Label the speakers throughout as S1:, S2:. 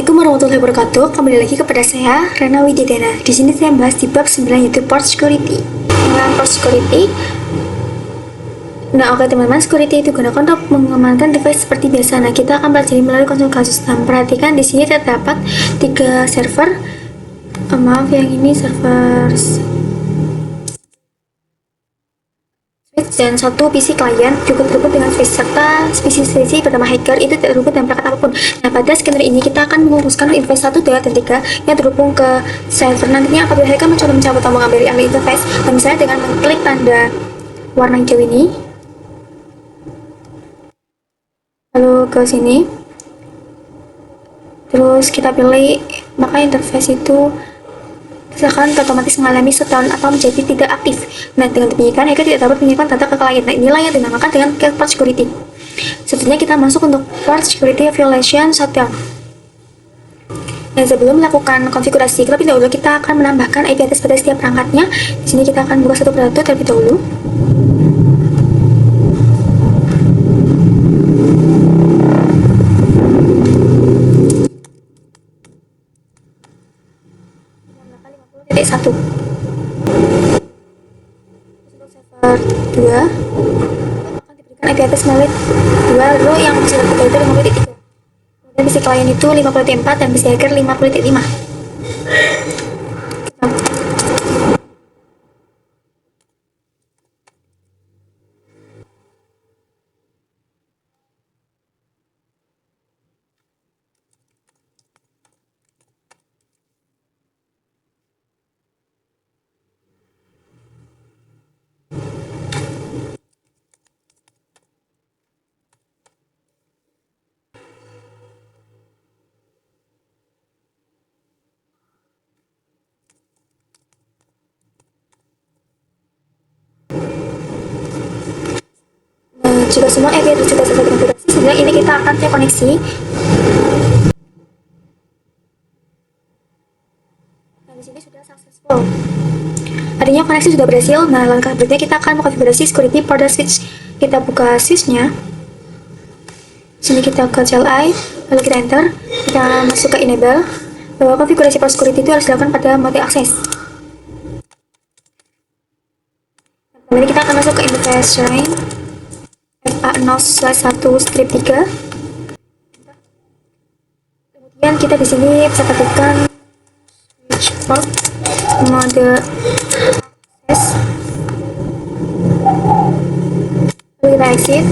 S1: Assalamualaikum warahmatullahi wabarakatuh. Kembali lagi kepada saya, Rena Wididena. Di sini saya bahas di bab 9 yaitu port security. Dengan port security, oke teman-teman, security itu gunakan untuk mengamankan device seperti biasa. Nah, kita akan pelajari melalui konsol kasus. Nah, perhatikan di sini terdapat 3 server. Maaf, yang ini server dan 1 PC klien juga terhubung dengan switch, serta PC bernama hacker itu tidak terhubung dengan perangkat apapun. Nah, pada scanner ini kita akan menghubungkan interface 1, 2, dan 3 yang terhubung ke server. Nantinya apabila hacker mencoba mencabut atau mengambil alih interface, misalnya dengan mengklik tanda warna hijau ini, lalu ke sini, terus kita pilih, maka interface itu akan otomatis mengalami shutdown atau menjadi tidak aktif. Nah, dengan demikian hacker tidak dapat mengirimkan data ke klien. Nah, inilah yang dinamakan dengan port security. Selanjutnya kita masuk untuk port security violation shutdown. Nah, sebelum melakukan konfigurasi terlebih dahulu, kita akan menambahkan IP address pada setiap perangkatnya. Di sini kita akan buka satu persatu terlebih dahulu. Satu untuk server 2 akan diberikan IP address melalui 2, lalu yang server 3 itu 50.3, kemudian PC klien itu 50.4 dan PC hacker 50.5. Jika semua IP address sudah selesai dikonfigurasi, sebenarnya ini kita akan cek koneksi. Nah, di sini sudah successful. Artinya koneksi sudah berhasil. Nah, langkah berikutnya kita akan mengkonfigurasi security pada switch. Kita buka switchnya. Sini kita ke CLI, lalu kita enter. Kita masuk ke enable. Bahwa konfigurasi port security itu harus dilakukan pada multi access. Kemudian kita akan masuk ke interface line. FA0/1-3. Kemudian kita di sini bisa ketikkan switch port mode access, lalu kita exit.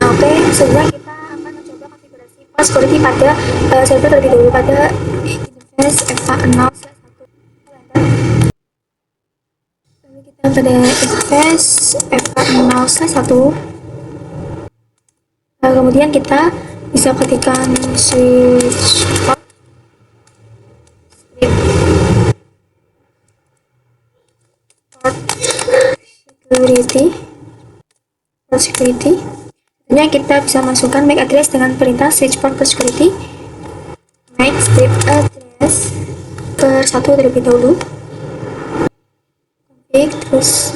S1: Nah, oke, selanjutnya kita akan mencoba konfigurasi port security pada server terlebih dahulu pada interface FA0/1. Pada interface FA0/1, kemudian kita bisa ketikkan switch port security. Selanjutnya kita bisa masukkan MAC address dengan perintah switch port security MAC script address per 1 terlebih dahulu. Terus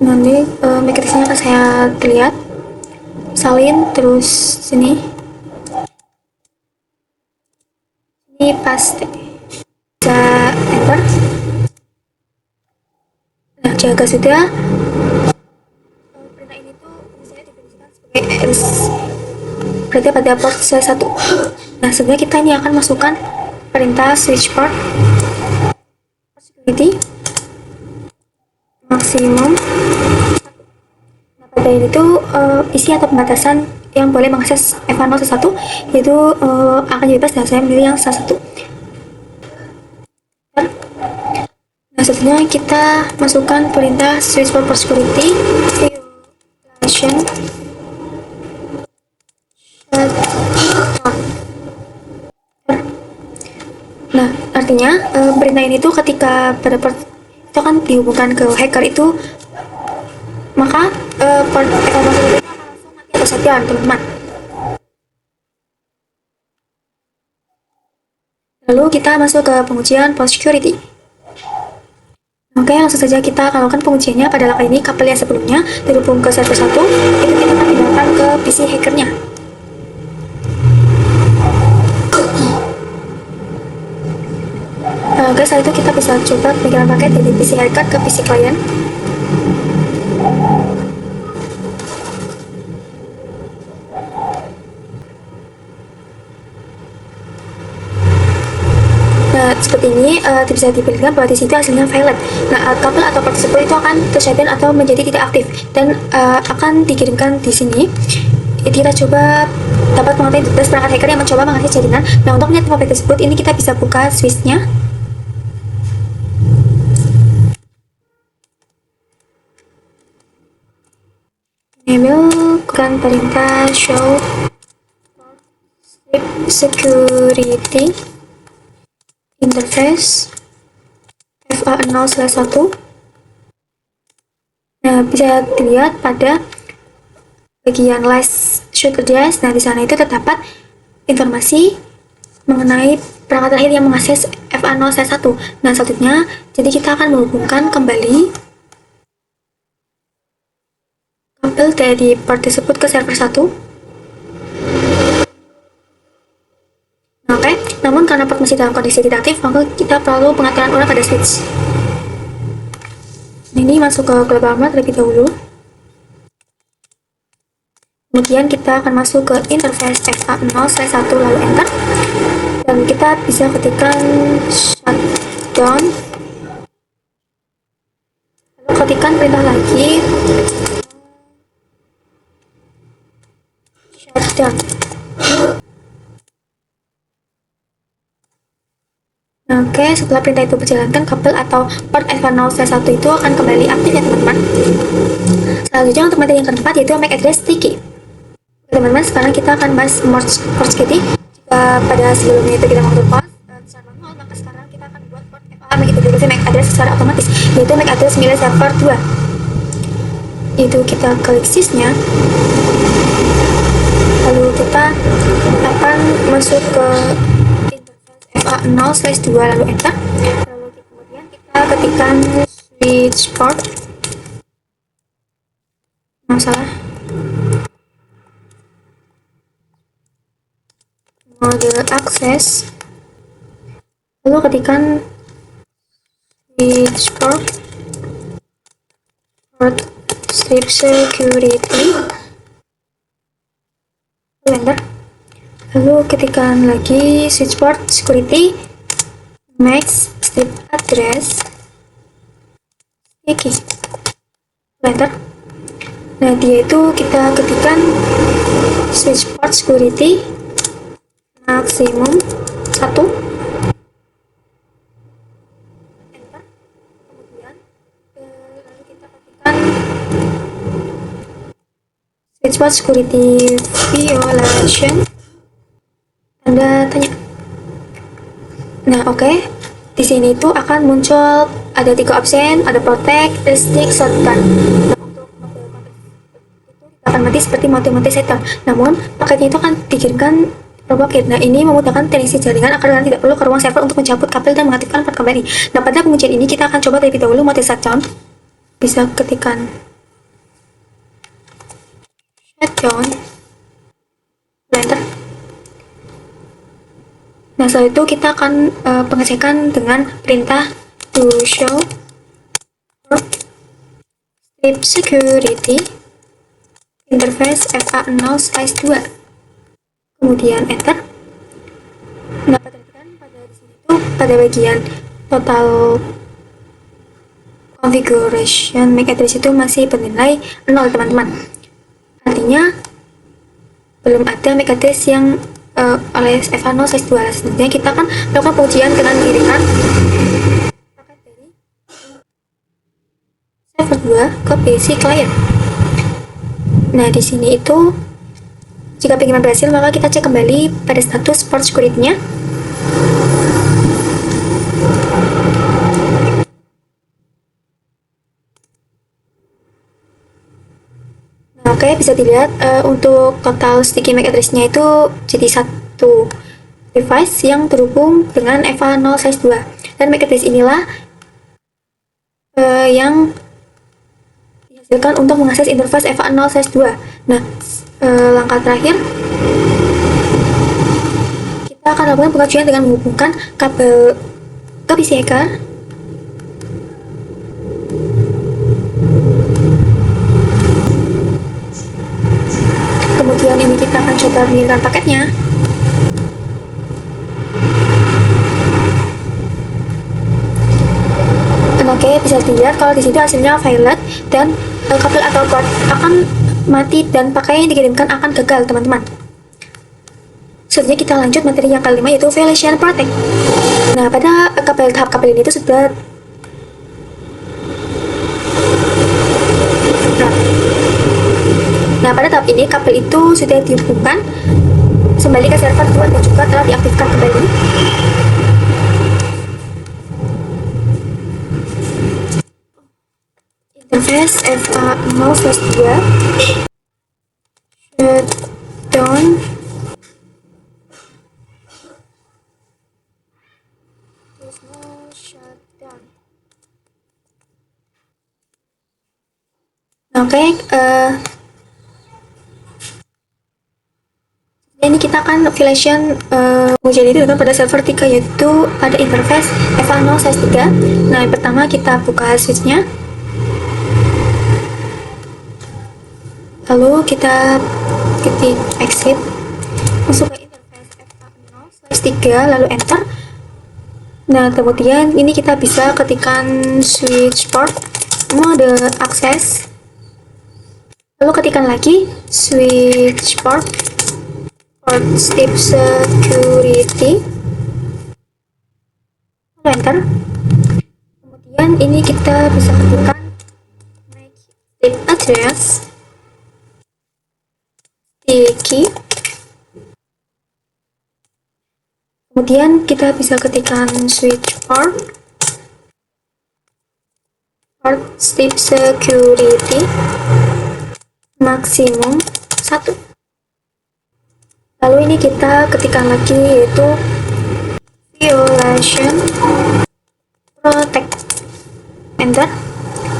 S1: nanti matrixnya akan saya lihat salin, terus sini paste, bisa enter. Nah, jika sudah, perintah ini tuh misalnya didefinisikan sebagai berarti pada port 1. Nah, sebenarnya kita ini akan masukkan perintah switch port security maksimum. Nah, pada ini tuh isi atau pembatasan yang boleh mengakses FA0/1 yaitu akan bebas, dan saya memilih yang 1. Nah, selanjutnya kita masukkan perintah switch port security violation shutdown. Nah, artinya perintah ini tuh ketika pada port itu akan dihubungkan ke hacker itu, maka port FA0/1 akan langsung mati atau shutdown, teman-teman. Lalu kita masuk ke pengujian port security. Oke, langsung saja kita akan lakukan pengujiannya. Pada langkah ini kabel yang sebelumnya terhubung ke server 1 itu kita akan pindahkan ke PC si hackernya. Guys, setelah itu kita bisa coba pengikiran paket dari PC hacker ke PC klien. Nah, seperti ini bisa dipilihkan bahwa di situ hasilnya violet. Nah, kabel atau port tersebut itu akan tershutdown atau menjadi tidak aktif dan akan dikirimkan di sini. Kita coba dapat mengetahui detail perangkat hacker yang mencoba mengakses jaringan. Nah, untuk melihat informasi tersebut, ini kita bisa buka switch-nya. Enable bukan perintah show security interface FA0/1. Nah, bisa dilihat pada bagian last shoot address. Nah, di sana itu terdapat informasi mengenai perangkat terakhir yang mengakses FA0/1. Nah, selanjutnya, jadi kita akan menghubungkan kembali kabel dari port tersebut ke server 1. Nah, oke. Namun karena port masih dalam kondisi tidak aktif, maka kita perlu pengaturan ulang pada switch. Ini masuk ke global mode terlebih dahulu. Kemudian kita akan masuk ke interface FA0/1 lalu enter. Dan kita bisa ketikkan shutdown. Lalu ketikkan perintah lagi shutdown. Oke, setelah perintah itu berjalankan, kabel atau port FA0/1 itu akan kembali aktif ya teman-teman. Selanjutnya untuk materi yang keempat yaitu MAC address sticky. Teman-teman, sekarang kita akan bahas port sticky. Jika pada sebelumnya itu kita mengatur port secara manual, maka sekarang kita akan buat port FA MAC address secara otomatis, yaitu MAC address milik server 2. Itu kita klik sys-nya. Lalu kita akan masuk ke FA0/2 lalu enter. Lalu kemudian kita ketikkan switch port. Masalah mode akses. Lalu ketikkan switch port strip security. Lalu enter. Lalu ketikkan lagi switch port security max strip address sticky. Enter. Nah, dia itu kita ketikkan switch port security maksimum 1. Enter. Kemudian lalu kita ketikkan switch port security violation tanda tanya. Nah, oke. Di sini itu akan muncul ada 3 option, ada protect, restrict, shutdown. Nah, untuk mode itu akan mati seperti mode shutdown. Namun, paketnya itu akan dikirimkan propagate. Nah, ini memudahkan teknisi jaringan agar kalian tidak perlu ke ruang server untuk mencabut kabel dan mengaktifkan port kembali. Nah, pada pengujian ini kita akan coba terlebih dahulu mode shutdown. Bisa ketikkan shutdown. Enter. Nah, setelah itu kita akan pengecekan dengan perintah to show port strip security interface FA0/2. Kemudian enter. Nah, perhatikan pada di sini itu pada bagian total configuration MAC address itu masih bernilai 0 teman-teman. Artinya belum ada MAC address yang oleh FA0/2. Selanjutnya kita akan melakukan pengujian dengan mengirimkan paket dari server 2 ke PC client. Nah, di sini itu jika pengiriman berhasil, maka kita cek kembali pada status port security-nya. Nah, oke, bisa dilihat untuk total sticky MAC address-nya itu jadi 1 device yang terhubung dengan FA0/2. Dan MAC address inilah yang dihasilkan untuk mengakses interface FA0/2. Nah, Langkah terakhir, kita akan lakukan pengajuan dengan menghubungkan kabel ke PC hacker. Kemudian ini kita akan coba mengirimkan paketnya. Oke, bisa dilihat kalau di situ hasilnya violet dan kabel atau port akan mati dan pakaian yang dikirimkan akan gagal, teman-teman. Selanjutnya kita lanjut materi yang kelima, yaitu violation protect. Nah, pada tahap kabel ini itu sudah Nah, pada tahap ini kabel itu sudah dihubungkan kembali ke server 2 dan juga telah diaktifkan kembali. Interface FA0/2 shutdown. There's no shutdown. Oke, ini kita akan violation ujian itu pada server 3, yaitu pada interface FA0/3. Nah, yang pertama kita buka switchnya, lalu kita ketik exit, masuk ke interface FA0/3, lalu enter. Nah, kemudian ini kita bisa ketikkan switch port mode akses, lalu ketikkan lagi switch port step security, lalu enter. Kemudian ini kita bisa ketikkan make step address sticky. Kemudian kita bisa ketikkan switch port step security maksimum 1. Lalu ini kita ketikkan lagi, yaitu violation protect, enter.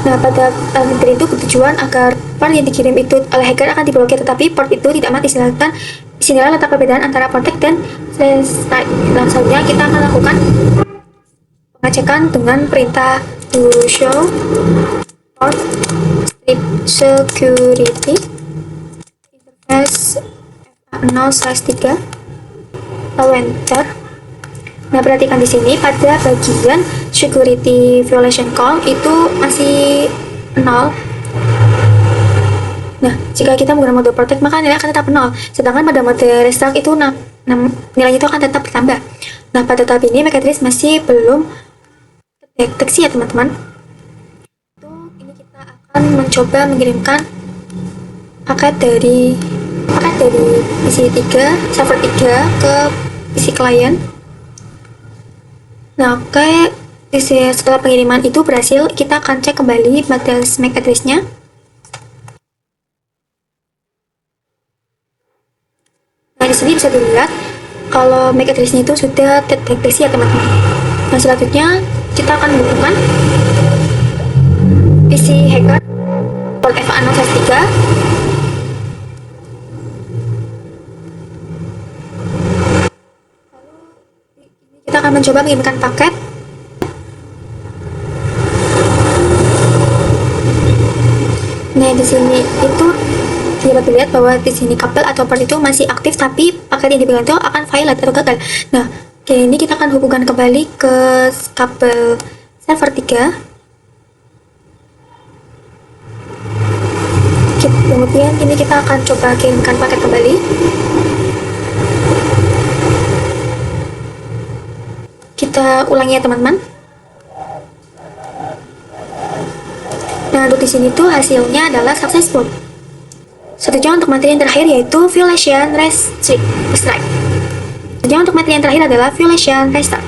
S1: Nah, pada materi itu bertujuan agar port yang dikirim itu oleh hacker akan diblokir, tetapi port itu tidak mati. Silakan disinilah letak perbedaan antara protect dan selesai. Nah, selanjutnya kita akan lakukan pengecekan dengan perintah to show port strip security interface FA0/3, lalu enter. Nah, perhatikan di sini pada bagian security violation call itu masih 0. Nah, jika kita menggunakan mode protect maka nilai akan tetap 0, sedangkan pada mode restart itu nilai itu akan tetap bertambah. Nah, pada tahap ini MAC address masih belum terdeteksi ya, teman-teman. Ini kita akan mencoba mengirimkan paket dari PC 3, server 3 ke PC klien. Nah, oke, setelah pengiriman itu berhasil, kita akan cek kembali MAC address-nya. Nah, di sini bisa dilihat kalau MAC address-nya itu sudah terdeteksi ya, teman-teman. Nah, selanjutnya kita akan menghubungkan PC hacker port FA0/3. Kita akan mencoba mengirimkan paket. Nah, di sini itu dapat dilihat bahwa di sini kabel atau port itu masih aktif, tapi paket yang dipegang itu akan violet atau gagal. Nah, ini kita akan hubungkan kembali ke kabel server 3. Kemudian ini kita akan coba kirimkan paket kembali. Kita ulangi ya, teman-teman. Nah, untuk di sini tuh hasilnya adalah successful. Selanjutnya untuk materi yang terakhir, yaitu violation restart. Selanjutnya untuk materi yang terakhir adalah violation restart.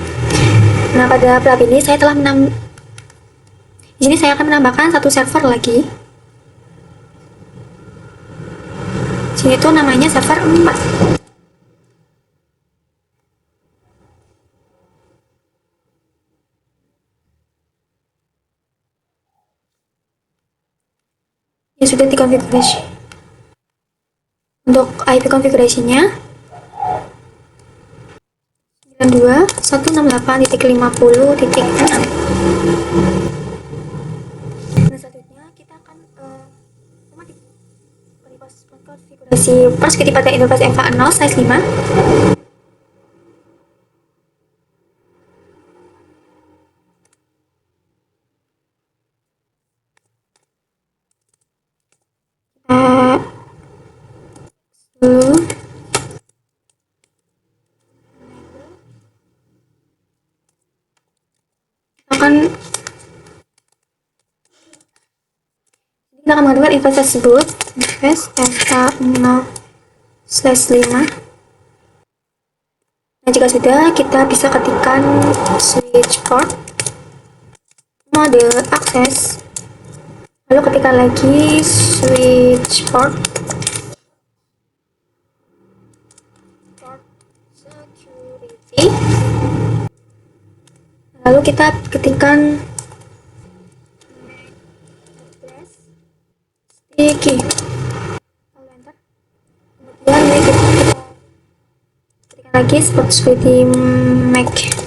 S1: Nah, pada tahap ini saya telah di sini saya akan menambahkan satu server lagi. Sini tuh namanya server 4. Ya, sudah dikonfigurasi. Untuk IP konfigurasinya 92.168.50.6. Nah, selanjutnya kita akan konfigurasi port security pada interface FA0 size 5. Kita akan menggunakan interface tersebut, interface FA0/5. Nah, jika sudah, kita bisa ketikkan switch port, mode akses, lalu ketikkan lagi switch port, security, lalu kita ketikkan sticky, lalu enter. Kemudian ini kita ketikkan lagi spot security maximum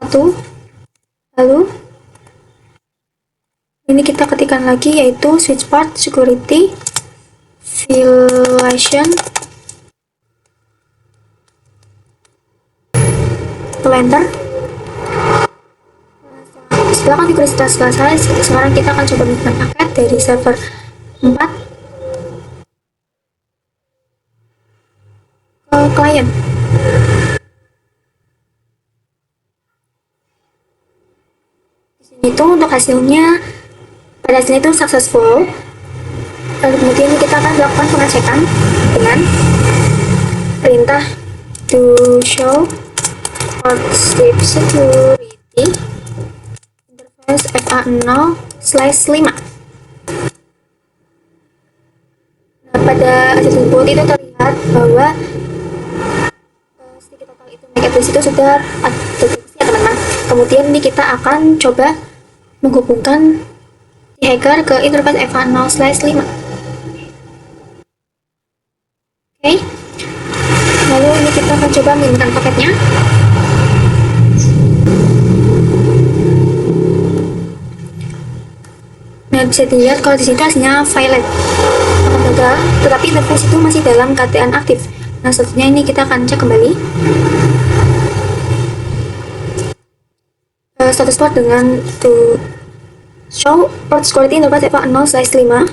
S1: 1. Lalu ini kita ketikkan lagi yaitu switch port security violation, enter. Setelah konfigurasi telah selesai, sekarang kita akan coba menggunakan paket dari server 4 ke klien. Di sini itu untuk hasilnya, pada hasilnya itu successful. Lalu kemudian kita akan melakukan pengecekan dengan perintah to show port strip security interface FA0/5. Nah, pada hasil tersebut itu terlihat bahwa sedikit total itu MAC address itu sudah terdeteksi ya teman-teman. Kemudian ini kita akan coba menghubungkan si hacker ke interface FA0/5. Oke. Lalu ini kita akan coba mengirimkan paketnya. Nah, bisa dilihat kalau di situ hasilnya violate, tetapi interface itu masih dalam keadaan aktif. Nah, selanjutnya ini kita akan cek kembali status port dengan to show port security interface FA0/5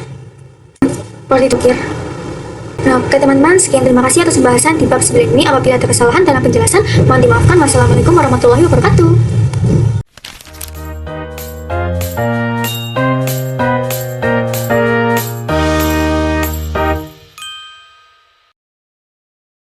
S1: port itu clear. Nah, oke teman-teman, sekian, terima kasih atas pembahasan di bab sebelum ini. Apabila ada kesalahan dalam penjelasan, mohon dimaafkan. Wassalamualaikum warahmatullahi wabarakatuh.